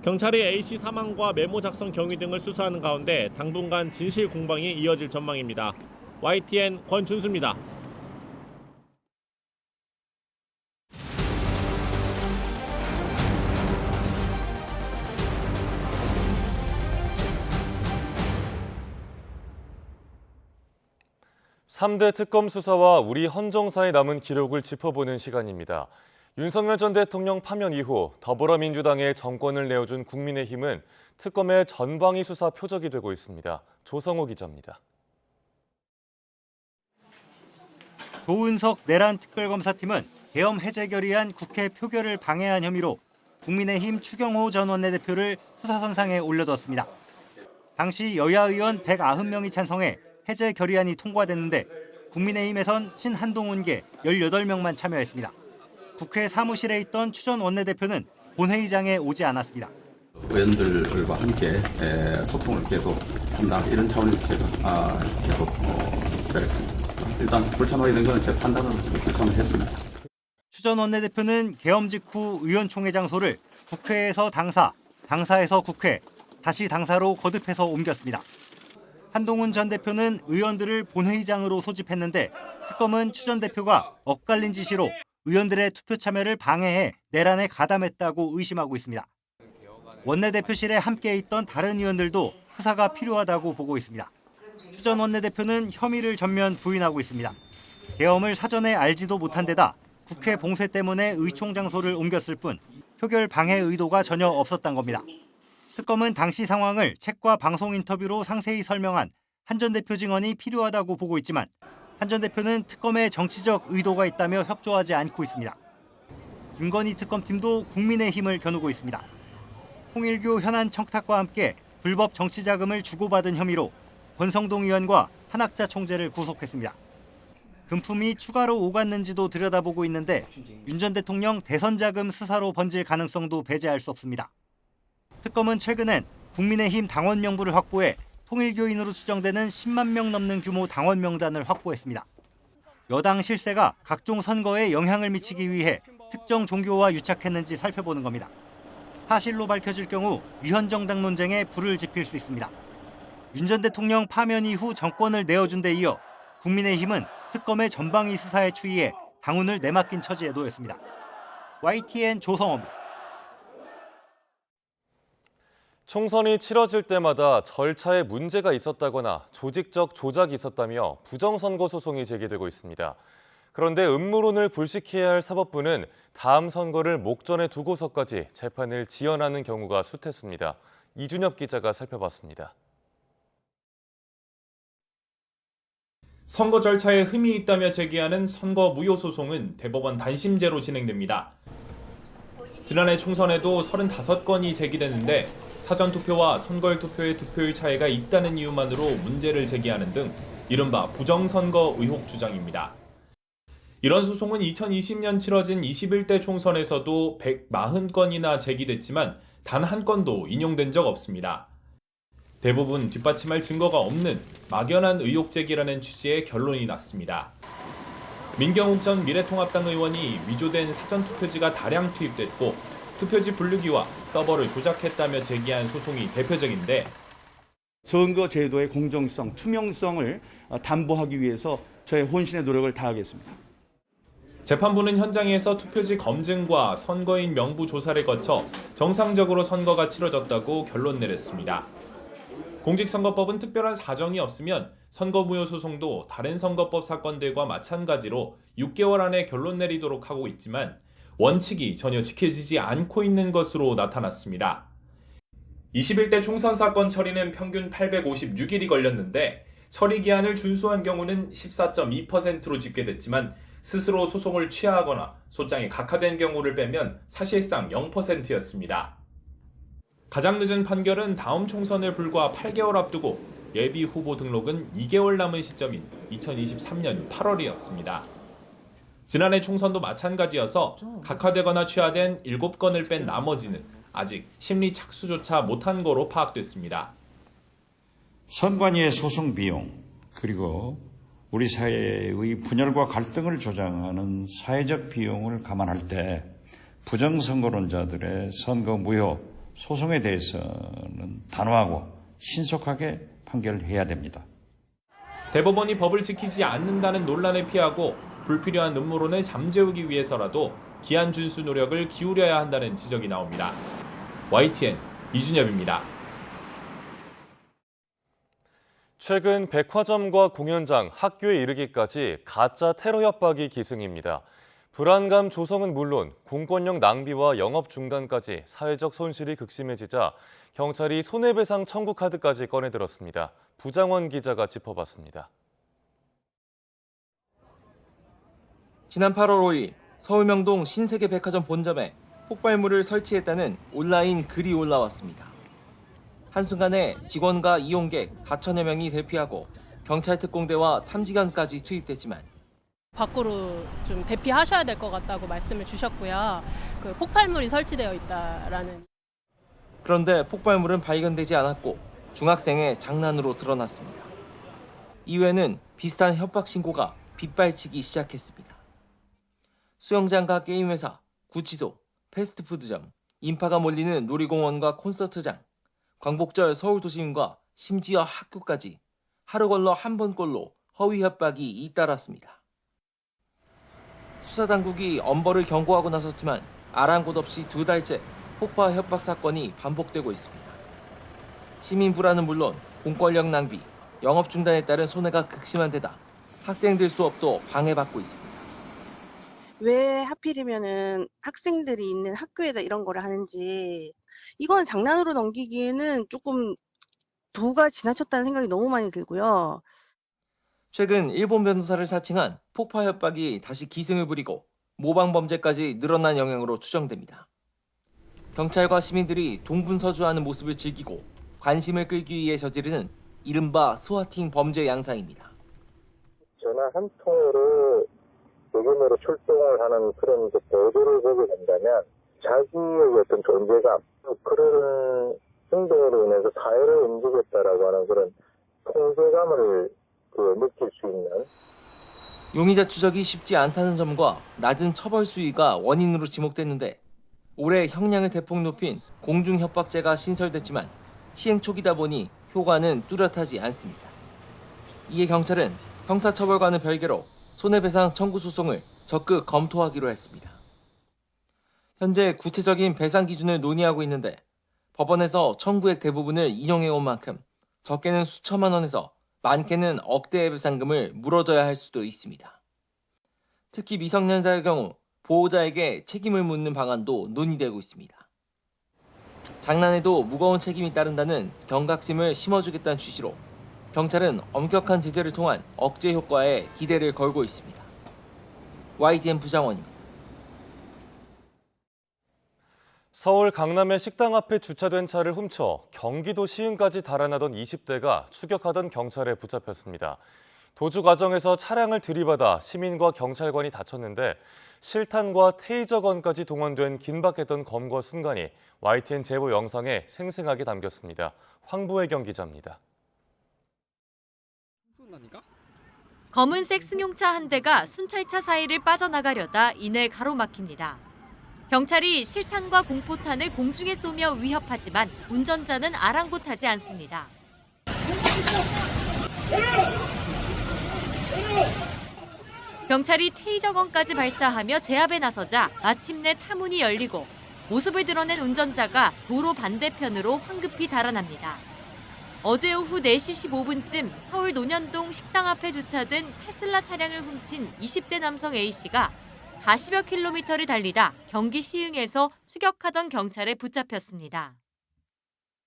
경찰이 A씨 사망과 메모 작성 경위 등을 수사하는 가운데 당분간 진실 공방이 이어질 전망입니다. YTN 권준수입니다. (3대) 특검 수사와 우리 헌정사에 남은 기록을 짚어보는 시간입니다. 윤석열 전 대통령 파면 이후 더불어민주당의 정권을 내어준 국민의힘은 특검의 전방위 수사 표적이 되고 있습니다. 조성호 기자입니다. 조은석 내란 특별검사팀은 계엄 해제 결의안 국회 표결을 방해한 혐의로 국민의힘 추경호 전 원내대표를 수사선상에 올려뒀습니다. 당시 여야 의원 190명이 찬성해 해제 결의안이 통과됐는데 국민의힘에선 친한동훈계 18명만 참여했습니다. 국회 사무실에 있던 추 전 원내대표는 본회의장에 오지 않았습니다. 의원들과 함께 소통을 계속 한다 이런 차원에서 제가 계속 기다렸습니다. 일단 불참하게 된 것은 제 판단으로 불참을 했습니다. 추 전 원내대표는 계엄 직후 의원총회 장소를 국회에서 당사, 당사에서 국회, 다시 당사로 거듭해서 옮겼습니다. 한동훈 전 대표는 의원들을 본회의장으로 소집했는데 특검은 추 전 대표가 엇갈린 지시로 의원들의 투표 참여를 방해해 내란에 가담했다고 의심하고 있습니다. 원내대표실에 함께 있던 다른 의원들도 수사가 필요하다고 보고 있습니다. 추 전 원내대표는 혐의를 전면 부인하고 있습니다. 계엄을 사전에 알지도 못한 데다 국회 봉쇄 때문에 의총 장소를 옮겼을 뿐 표결 방해 의도가 전혀 없었던 겁니다. 특검은 당시 상황을 책과 방송 인터뷰로 상세히 설명한 한 전 대표 증언이 필요하다고 보고 있지만 한 전 대표는 특검에 정치적 의도가 있다며 협조하지 않고 있습니다. 김건희 특검팀도 국민의힘을 겨누고 있습니다. 통일교 현안 청탁과 함께 불법 정치 자금을 주고받은 혐의로 권성동 의원과 한학자 총재를 구속했습니다. 금품이 추가로 오갔는지도 들여다보고 있는데 윤 전 대통령 대선 자금 수사로 번질 가능성도 배제할 수 없습니다. 특검은 최근엔 국민의힘 당원 명부를 확보해 통일교인으로 추정되는 10만 명 넘는 규모 당원 명단을 확보했습니다. 여당 실세가 각종 선거에 영향을 미치기 위해 특정 종교와 유착했는지 살펴보는 겁니다. 사실로 밝혀질 경우 위헌정당 논쟁에 불을 지필 수 있습니다. 윤 전 대통령 파면 이후 정권을 내어준 데 이어 국민의힘은 특검의 전방위 수사에 추이해 당운을 내맡긴 처지에 놓였습니다. YTN 조성호입니다. 총선이 치러질 때마다 절차에 문제가 있었다거나 조직적 조작이 있었다며 부정선거 소송이 제기되고 있습니다. 그런데 음모론을 불식해야 할 사법부는 다음 선거를 목전에 두고서까지 재판을 지연하는 경우가 숱했습니다. 이준엽 기자가 살펴봤습니다. 선거 절차에 흠이 있다며 제기하는 선거 무효 소송은 대법원 단심제로 진행됩니다. 지난해 총선에도 35건이 제기됐는데 사전투표와 선거일 투표의 득표율 차이가 있다는 이유만으로 문제를 제기하는 등 이른바 부정선거 의혹 주장입니다. 이런 소송은 2020년 치러진 21대 총선에서도 140건이나 제기됐지만 단 한 건도 인용된 적 없습니다. 대부분 뒷받침할 증거가 없는 막연한 의혹 제기라는 취지의 결론이 났습니다. 민경욱 전 미래통합당 의원이 위조된 사전투표지가 다량 투입됐고 투표지 분류기와 서버를 조작했다며 제기한 소송이 대표적인데 선거 제도의 공정성, 투명성을 담보하기 위해서 저의 혼신의 노력을 다하겠습니다. 재판부는 현장에서 투표지 검증과 선거인 명부 조사를 거쳐 정상적으로 선거가 치러졌다고 결론 내렸습니다. 공직선거법은 특별한 사정이 없으면 선거무효 소송도 다른 선거법 사건들과 마찬가지로 6개월 안에 결론 내리도록 하고 있지만 원칙이 전혀 지켜지지 않고 있는 것으로 나타났습니다. 21대 총선 사건 처리는 평균 856일이 걸렸는데 처리 기한을 준수한 경우는 14.2%로 집계됐지만 스스로 소송을 취하하거나 소장이 각하된 경우를 빼면 사실상 0%였습니다. 가장 늦은 판결은 다음 총선을 불과 8개월 앞두고 예비 후보 등록은 2개월 남은 시점인 2023년 8월이었습니다. 지난해 총선도 마찬가지여서 각하되거나 취하된 7건을 뺀 나머지는 아직 심리 착수조차 못한 거로 파악됐습니다. 선관위의 소송 비용, 그리고 우리 사회의 분열과 갈등을 조장하는 사회적 비용을 감안할 때 부정선거론자들의 선거 무효 소송에 대해서는 단호하고 신속하게 판결해야 됩니다. 대법원이 법을 지키지 않는다는 논란을 피하고 불필요한 음모론을 잠재우기 위해서라도 기한 준수 노력을 기울여야 한다는 지적이 나옵니다. YTN 이준엽입니다. 최근 백화점과 공연장, 학교에 이르기까지 가짜 테러 협박이 기승입니다. 불안감 조성은 물론 공권력 낭비와 영업 중단까지 사회적 손실이 극심해지자 경찰이 손해배상 청구 카드까지 꺼내들었습니다. 부장원 기자가 짚어봤습니다. 지난 8월 5일 서울명동 신세계백화점 본점에 폭발물을 설치했다는 온라인 글이 올라왔습니다. 한순간에 직원과 이용객 4천여 명이 대피하고 경찰 특공대와 탐지견까지 투입됐지만 밖으로 좀 대피하셔야 될 것 같다고 말씀을 주셨고요. 그 폭발물이 설치되어 있다라는. 그런데 폭발물은 발견되지 않았고 중학생의 장난으로 드러났습니다. 이후에는 비슷한 협박 신고가 빗발치기 시작했습니다. 수영장과 게임회사, 구치소, 패스트푸드점, 인파가 몰리는 놀이공원과 콘서트장, 광복절 서울도심과 심지어 학교까지 하루 걸러 한 번꼴로 허위 협박이 잇따랐습니다. 수사당국이 엄벌을 경고하고 나섰지만 아랑곳 없이 2달째 폭파 협박 사건이 반복되고 있습니다. 시민 불안은 물론 공권력 낭비, 영업 중단에 따른 손해가 극심한 데다 학생들 수업도 방해받고 있습니다. 왜 하필이면은 학생들이 있는 학교에다 이런 거를 하는지 이건 장난으로 넘기기에는 조금 도가 지나쳤다는 생각이 너무 많이 들고요. 최근 일본 변호사를 사칭한 폭파 협박이 다시 기승을 부리고 모방 범죄까지 늘어난 영향으로 추정됩니다. 경찰과 시민들이 동분서주하는 모습을 즐기고 관심을 끌기 위해 저지르는 이른바 스와팅 범죄 양상입니다. 전화 한 통으로 대규모로 출동을 하는 그런 보도를 보게 된다면 자기의 어떤 존재감, 그런 행동으로 인해서 사회를 움직였다라고 하는 그런 통제감을 느낄 수 있는. 용의자 추적이 쉽지 않다는 점과 낮은 처벌 수위가 원인으로 지목됐는데 올해 형량을 대폭 높인 공중협박죄가 신설됐지만 시행 초기다 보니 효과는 뚜렷하지 않습니다. 이에 경찰은 형사처벌과는 별개로 손해배상 청구 소송을 적극 검토하기로 했습니다. 현재 구체적인 배상 기준을 논의하고 있는데 법원에서 청구액 대부분을 인용해온 만큼 적게는 수천만 원에서 많게는 억대의 배상금을 물어줘야 할 수도 있습니다. 특히 미성년자의 경우 보호자에게 책임을 묻는 방안도 논의되고 있습니다. 장난에도 무거운 책임이 따른다는 경각심을 심어주겠다는 취지로 경찰은 엄격한 제재를 통한 억제 효과에 기대를 걸고 있습니다. YTN 부장원입니다. 서울 강남의 식당 앞에 주차된 차를 훔쳐 경기도 시흥까지 달아나던 20대가 추격하던 경찰에 붙잡혔습니다. 도주 과정에서 차량을 들이받아 시민과 경찰관이 다쳤는데 실탄과 테이저건까지 동원된 긴박했던 검거 순간이 YTN 제보 영상에 생생하게 담겼습니다. 황보혜경 기자입니다. 검은색 승용차 한 대가 순찰차 사이를 빠져나가려다 이내 가로막힙니다. 경찰이 실탄과 공포탄을 공중에 쏘며 위협하지만 운전자는 아랑곳하지 않습니다. 경찰이 테이저건까지 발사하며 제압에 나서자 마침내 차문이 열리고 모습을 드러낸 운전자가 도로 반대편으로 황급히 달아납니다. 어제 오후 4시 15분쯤 서울 논현동 식당 앞에 주차된 테슬라 차량을 훔친 20대 남성 A씨가 40여 킬로미터를 달리다 경기 시흥에서 추격하던 경찰에 붙잡혔습니다.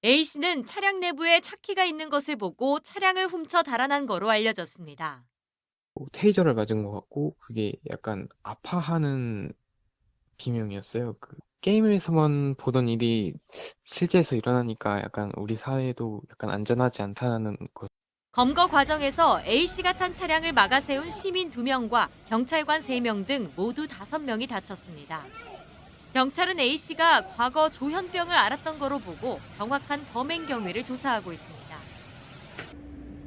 A씨는 차량 내부에 차키가 있는 것을 보고 차량을 훔쳐 달아난 거로 알려졌습니다. 테이저를 맞은 것 같고 그게 약간 아파하는 비명이었어요. 게임에서만 보던 일이 실제에서 일어나니까 약간 우리 사회도 약간 안전하지 않다는 것. 검거 과정에서 A씨가 탄 차량을 막아 세운 시민 2명과 경찰관 3명 등 모두 5명이 다쳤습니다. 경찰은 A씨가 과거 조현병을 앓았던 거로 보고 정확한 범행 경위를 조사하고 있습니다.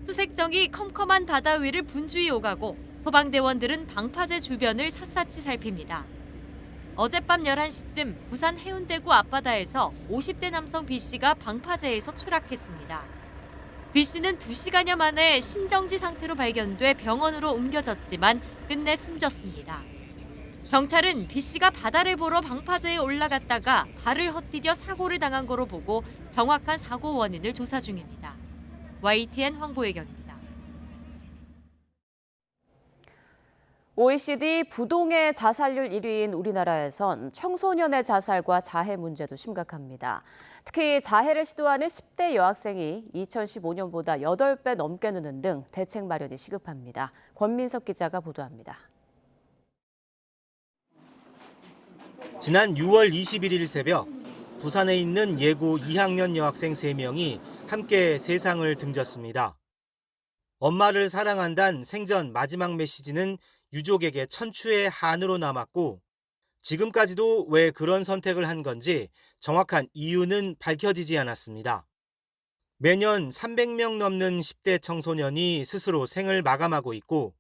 수색정이 컴컴한 바다 위를 분주히 오가고 소방대원들은 방파제 주변을 샅샅이 살핍니다. 어젯밤 11시쯤 부산 해운대구 앞바다에서 50대 남성 B씨가 방파제에서 추락했습니다. B씨는 2시간여 만에 심정지 상태로 발견돼 병원으로 옮겨졌지만 끝내 숨졌습니다. 경찰은 B씨가 바다를 보러 방파제에 올라갔다가 발을 헛디뎌 사고를 당한 거로 보고 정확한 사고 원인을 조사 중입니다. YTN 황보혜경입니다. OECD 부동의 자살률 1위인 우리나라에선 청소년의 자살과 자해 문제도 심각합니다. 특히 자해를 시도하는 10대 여학생이 2015년보다 8배 넘게 느는 등 대책 마련이 시급합니다. 권민석 기자가 보도합니다. 지난 6월 21일 새벽 부산에 있는 예고 2학년 여학생 3명이 함께 세상을 등졌습니다. 엄마를 사랑한다는 생전 마지막 메시지는 유족에게 천추의 한으로 남았고 지금까지도 왜 그런 선택을 한 건지 정확한 이유는 밝혀지지 않았습니다. 매년 300명 넘는 10대 청소년이 스스로 생을 마감하고 있고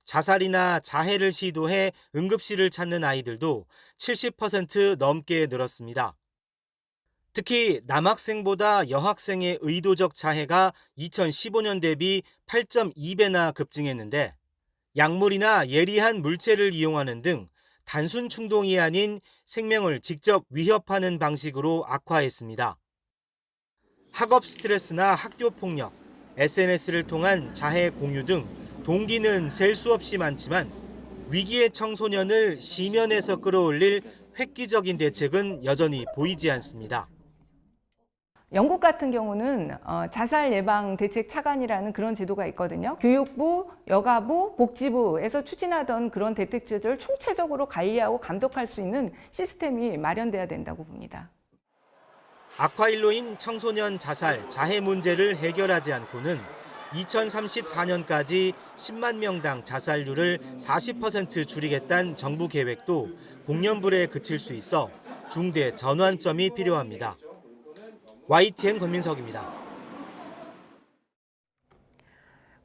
자살이나 자해를 시도해 응급실을 찾는 아이들도 70% 넘게 늘었습니다. 특히 남학생보다 여학생의 의도적 자해가 2015년 대비 8.2배나 급증했는데 약물이나 예리한 물체를 이용하는 등 단순 충동이 아닌 생명을 직접 위협하는 방식으로 악화했습니다. 학업 스트레스나 학교 폭력, SNS를 통한 자해 공유 등 동기는 셀 수 없이 많지만 위기의 청소년을 시면에서 끌어올릴 획기적인 대책은 여전히 보이지 않습니다. 영국 같은 경우는 자살 예방 대책 차관이라는 그런 제도가 있거든요. 교육부, 여가부, 복지부에서 추진하던 그런 대책들을 총체적으로 관리하고 감독할 수 있는 시스템이 마련돼야 된다고 봅니다. 악화일로인 청소년 자살, 자해 문제를 해결하지 않고는 2034년까지 10만 명당 자살률을 40% 줄이겠다는 정부 계획도 공연불에 그칠 수 있어 중대 전환점이 필요합니다. YTN 권민석입니다.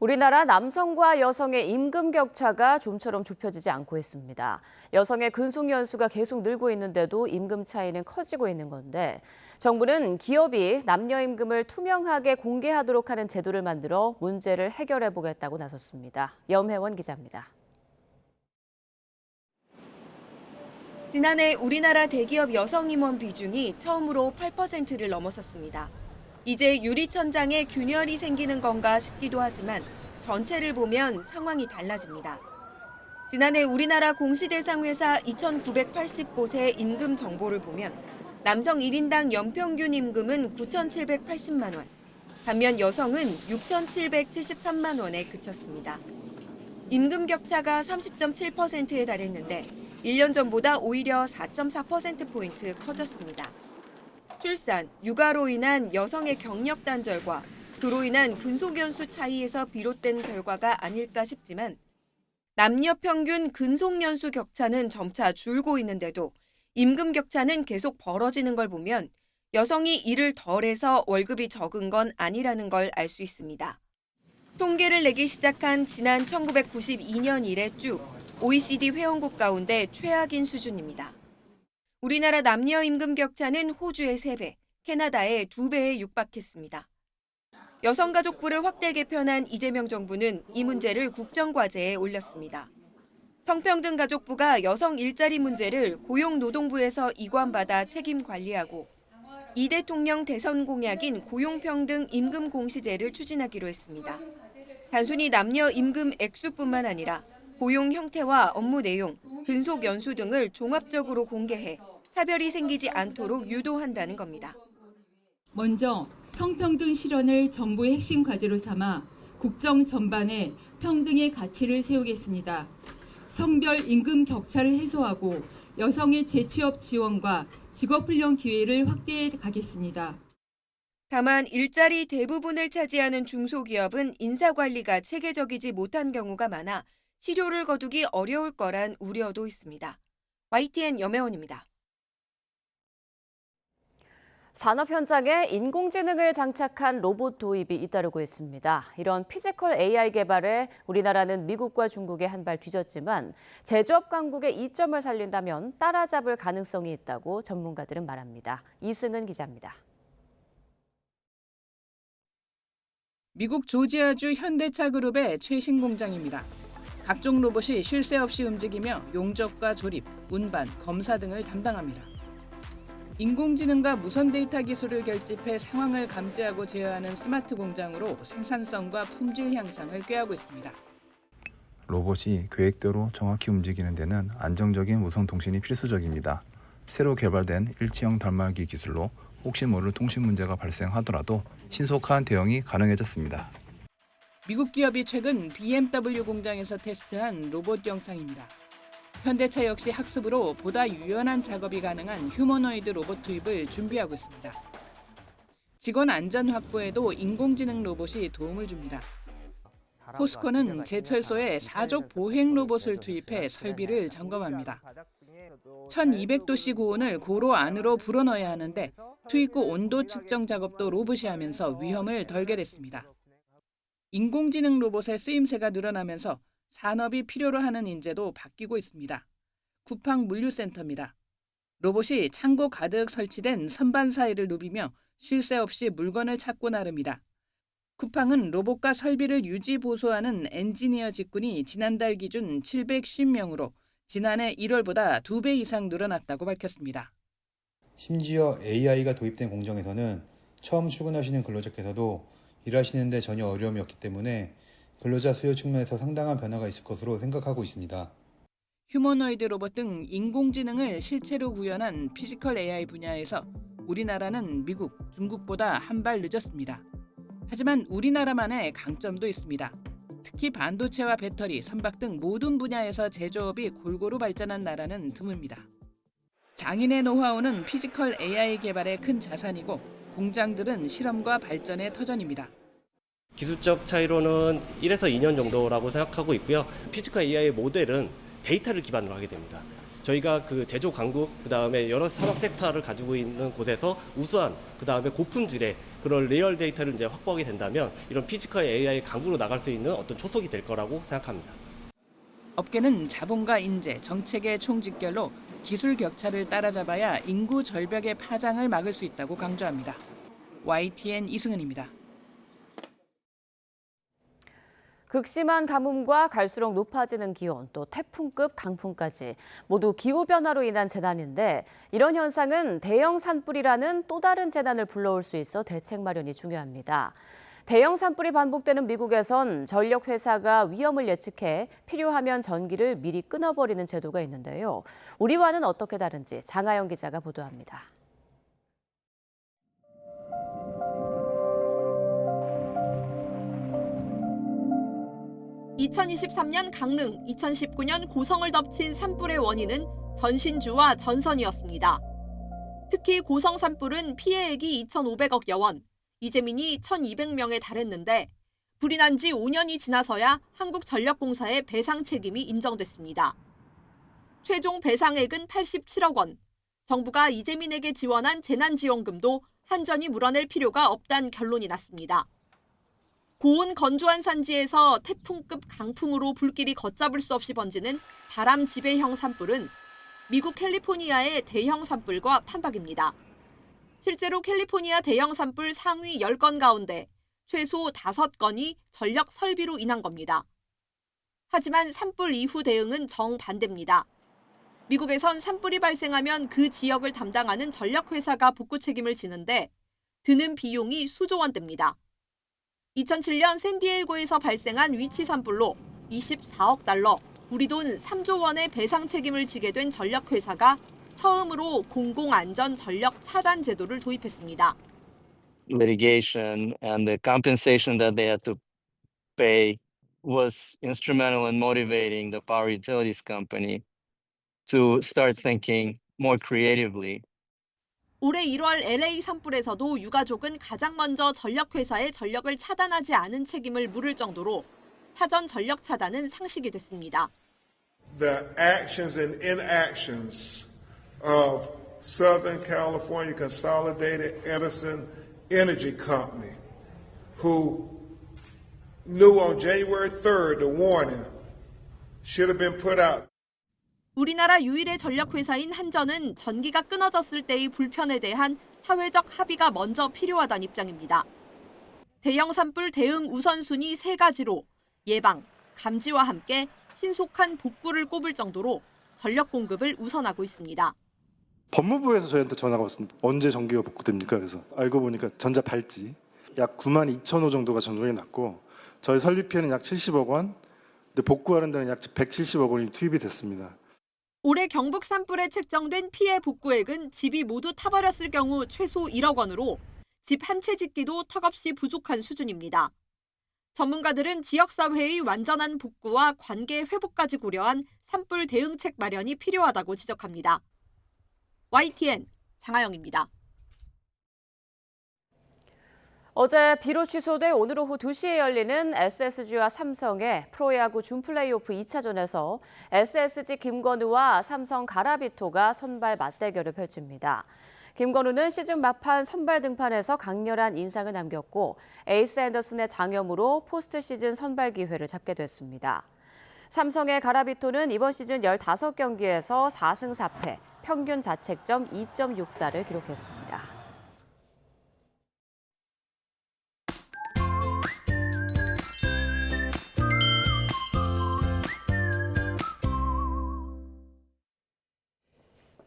우리나라 남성과 여성의 임금 격차가 좀처럼 좁혀지지 않고 있습니다. 여성의 근속 연수가 계속 늘고 있는데도 임금 차이는 커지고 있는 건데 정부는 기업이 남녀 임금을 투명하게 공개하도록 하는 제도를 만들어 문제를 해결해 보겠다고 나섰습니다. 염혜원 기자입니다. 지난해 우리나라 대기업 여성 임원 비중이 처음으로 8%를 넘어섰습니다. 이제 유리천장에 균열이 생기는 건가 싶기도 하지만 전체를 보면 상황이 달라집니다. 지난해 우리나라 공시대상 회사 2,980곳의 임금 정보를 보면 남성 1인당 연평균 임금은 9,780만 원, 반면 여성은 6,773만 원에 그쳤습니다. 임금 격차가 30.7%에 달했는데 1년 전보다 오히려 4.4%포인트 커졌습니다. 출산, 육아로 인한 여성의 경력 단절과 그로 인한 근속연수 차이에서 비롯된 결과가 아닐까 싶지만 남녀 평균 근속연수 격차는 점차 줄고 있는데도 임금 격차는 계속 벌어지는 걸 보면 여성이 일을 덜해서 월급이 적은 건 아니라는 걸 알 수 있습니다. 통계를 내기 시작한 지난 1992년 이래 쭉 OECD 회원국 가운데 최악인 수준입니다. 우리나라 남녀 임금 격차는 호주의 3배, 캐나다의 2배에 육박했습니다. 여성가족부를 확대 개편한 이재명 정부는 이 문제를 국정과제에 올렸습니다. 성평등가족부가 여성 일자리 문제를 고용노동부에서 이관받아 책임 관리하고 이 대통령 대선 공약인 고용평등 임금 공시제를 추진하기로 했습니다. 단순히 남녀 임금 액수뿐만 아니라 고용 형태와 업무 내용, 근속 연수 등을 종합적으로 공개해 차별이 생기지 않도록 유도한다는 겁니다. 먼저 성평등 실현을 정부의 핵심 과제로 삼아 국정 전반에 평등의 가치를 세우겠습니다. 성별 임금 격차를 해소하고 여성의 재취업 지원과 직업훈련 기회를 확대해 가겠습니다. 다만 일자리 대부분을 차지하는 중소기업은 인사관리가 체계적이지 못한 경우가 많아 실효를 거두기 어려울 거란 우려도 있습니다. YTN 염혜원입니다. 산업 현장에 인공지능을 장착한 로봇 도입이 잇따르고 있습니다. 이런 피지컬 AI 개발에 우리나라는 미국과 중국에 한 발 뒤졌지만 제조업 강국의 이점을 살린다면 따라잡을 가능성이 있다고 전문가들은 말합니다. 이승은 기자입니다. 미국 조지아주 현대차 그룹의 최신 공장입니다. 각종 로봇이 쉴 새 없이 움직이며 용접과 조립, 운반, 검사 등을 담당합니다. 인공지능과 무선 데이터 기술을 결집해 상황을 감지하고 제어하는 스마트 공장으로 생산성과 품질 향상을 꾀하고 있습니다. 로봇이 계획대로 정확히 움직이는 데는 안정적인 무선통신이 필수적입니다. 새로 개발된 일체형 단말기 기술로 혹시 모를 통신 문제가 발생하더라도 신속한 대응이 가능해졌습니다. 미국 기업이 최근 BMW 공장에서 테스트한 로봇 영상입니다. 현대차 역시 학습으로 보다 유연한 작업이 가능한 휴머노이드 로봇 투입을 준비하고 있습니다. 직원 안전 확보에도 인공지능 로봇이 도움을 줍니다. 포스코는 제철소에 사족 보행 로봇을 투입해 설비를 점검합니다. 1200도씨 고온을 고로 안으로 불어넣어야 하는데 투입구 온도 측정 작업도 로봇이 하면서 위험을 덜게 됐습니다. 인공지능 로봇의 쓰임새가 늘어나면서 산업이 필요로 하는 인재도 바뀌고 있습니다. 쿠팡 물류센터입니다. 로봇이 창고 가득 설치된 선반 사이를 누비며 쉴 새 없이 물건을 찾고 나릅니다. 쿠팡은 로봇과 설비를 유지 보수하는 엔지니어 직군이 지난달 기준 750명으로 지난해 1월보다 2배 이상 늘어났다고 밝혔습니다. 심지어 AI가 도입된 공정에서는 처음 출근하시는 근로자께서도 일하시는데 전혀 어려움이 없기 때문에 근로자 수요 측면에서 상당한 변화가 있을 것으로 생각하고 있습니다. 휴머노이드 로봇 등 인공지능을 실체로 구현한 피지컬 AI 분야에서 우리나라는 미국, 중국보다 한 발 늦었습니다. 하지만 우리나라만의 강점도 있습니다. 특히 반도체와 배터리, 선박 등 모든 분야에서 제조업이 골고루 발전한 나라는 드뭅니다. 장인의 노하우는 피지컬 AI 개발의 큰 자산이고 공장들은 실험과 발전의 터전입니다. 기술적 차이로는 1에서 2년 정도라고 생각하고 있고요. 피지컬 AI 모델은 데이터를 기반으로 하게 됩니다. 저희가 그 제조 강국, 그다음에 여러 산업 섹터를 가지고 있는 곳에서 우수한, 그다음에 고품질의 그런 리얼 데이터를 이제 확보하게 된다면 이런 피지컬 AI 강국으로 나갈 수 있는 어떤 초석이 될 거라고 생각합니다. 업계는 자본과 인재, 정책의 총직결로 기술 격차를 따라잡아야 인구 절벽의 파장을 막을 수 있다고 강조합니다. YTN 이승은입니다. 극심한 가뭄과 갈수록 높아지는 기온, 또 태풍급 강풍까지 모두 기후변화로 인한 재난인데 이런 현상은 대형 산불이라는 또 다른 재난을 불러올 수 있어 대책 마련이 중요합니다. 대형 산불이 반복되는 미국에선 전력회사가 위험을 예측해 필요하면 전기를 미리 끊어버리는 제도가 있는데요. 우리와는 어떻게 다른지 장하영 기자가 보도합니다. 2023년 강릉, 2019년 고성을 덮친 산불의 원인은 전신주와 전선이었습니다. 특히 고성 산불은 피해액이 2,500억여 원, 이재민이 1,200명에 달했는데 불이 난 지 5년이 지나서야 한국전력공사의 배상 책임이 인정됐습니다. 최종 배상액은 87억 원, 정부가 이재민에게 지원한 재난지원금도 한전이 물어낼 필요가 없다는 결론이 났습니다. 고온 건조한 산지에서 태풍급 강풍으로 불길이 걷잡을 수 없이 번지는 바람 지배형 산불은 미국 캘리포니아의 대형 산불과 판박입니다. 실제로 캘리포니아 대형 산불 상위 10건 가운데 최소 5건이 전력 설비로 인한 겁니다. 하지만 산불 이후 대응은 정반대입니다. 미국에선 산불이 발생하면 그 지역을 담당하는 전력회사가 복구 책임을 지는데 드는 비용이 수조 원대입니다. 2007년 샌디에이고에서 발생한 위치 산불로 24억 달러, 우리 돈 3조 원의 배상 책임을 지게 된 전력회사가 처음으로 공공안전 전력 차단 제도를 도입했습니다. Litigation and the compensation that they had to pay was instrumental in motivating the power utilities company to start thinking more creatively. 올해 1월 LA 산불에서도 유가족은 가장 먼저 전력회사의 전력을 차단하지 않은 책임을 물을 정도로 사전 전력 차단은 상식이 됐습니다. The actions and inactions of Southern California Consolidated Edison Energy Company, who knew on January 3rd the warning should have been put out. 우리나라 유일의 전력회사인 한전은 전기가 끊어졌을 때의 불편에 대한 사회적 합의가 먼저 필요하다는 입장입니다. 대형 산불 대응 우선순위 3가지로 예방, 감지와 함께 신속한 복구를 꼽을 정도로 전력 공급을 우선하고 있습니다. 법무부에서 저희한테 전화가 왔습니다. 언제 전기가 복구됩니까? 그래서 알고 보니까 전자 발찌 약 9만 2천 호 정도가 전동이 났고 저희 설비 피해는 약 70억 원, 근데 복구하는 데는 약 170억 원이 투입이 됐습니다. 올해 경북 산불에 책정된 피해 복구액은 집이 모두 타버렸을 경우 최소 1억 원으로 집 한 채 짓기도 턱없이 부족한 수준입니다. 전문가들은 지역사회의 완전한 복구와 관계 회복까지 고려한 산불 대응책 마련이 필요하다고 지적합니다. YTN 장하영입니다. 어제 비로 취소돼 오늘 오후 2시에 열리는 SSG와 삼성의 프로야구 준플레이오프 2차전에서 SSG 김건우와 삼성 가라비토가 선발 맞대결을 펼칩니다. 김건우는 시즌 막판 선발 등판에서 강렬한 인상을 남겼고 에이스 앤더슨의 장염으로 포스트 시즌 선발 기회를 잡게 됐습니다. 삼성의 가라비토는 이번 시즌 15경기에서 4승 4패, 평균 자책점 2.64를 기록했습니다.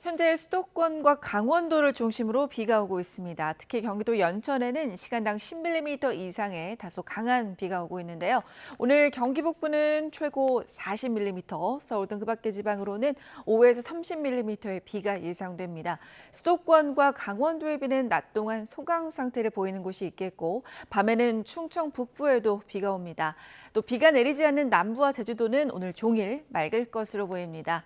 현재 수도권과 강원도를 중심으로 비가 오고 있습니다. 특히 경기도 연천에는 시간당 10mm 이상의 다소 강한 비가 오고 있는데요. 오늘 경기 북부는 최고 40mm, 서울 등 그 밖의 지방으로는 5에서 30mm의 비가 예상됩니다. 수도권과 강원도의 비는 낮 동안 소강 상태를 보이는 곳이 있겠고 밤에는 충청 북부에도 비가 옵니다. 또 비가 내리지 않는 남부와 제주도는 오늘 종일 맑을 것으로 보입니다.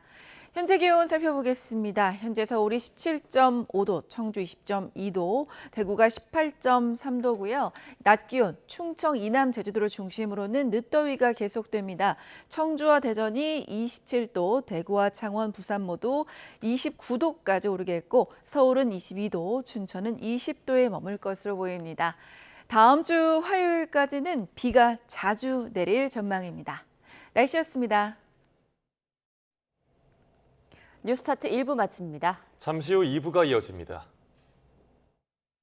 현재 기온 살펴보겠습니다. 현재 서울이 17.5도, 청주 20.2도, 대구가 18.3도고요. 낮 기온 충청, 이남, 제주도를 중심으로는 늦더위가 계속됩니다. 청주와 대전이 27도, 대구와 창원, 부산 모두 29도까지 오르겠고 서울은 22도, 춘천은 20도에 머물 것으로 보입니다. 다음 주 화요일까지는 비가 자주 내릴 전망입니다. 날씨였습니다. 뉴스타트 1부 마칩니다. 잠시 후 2부가 이어집니다.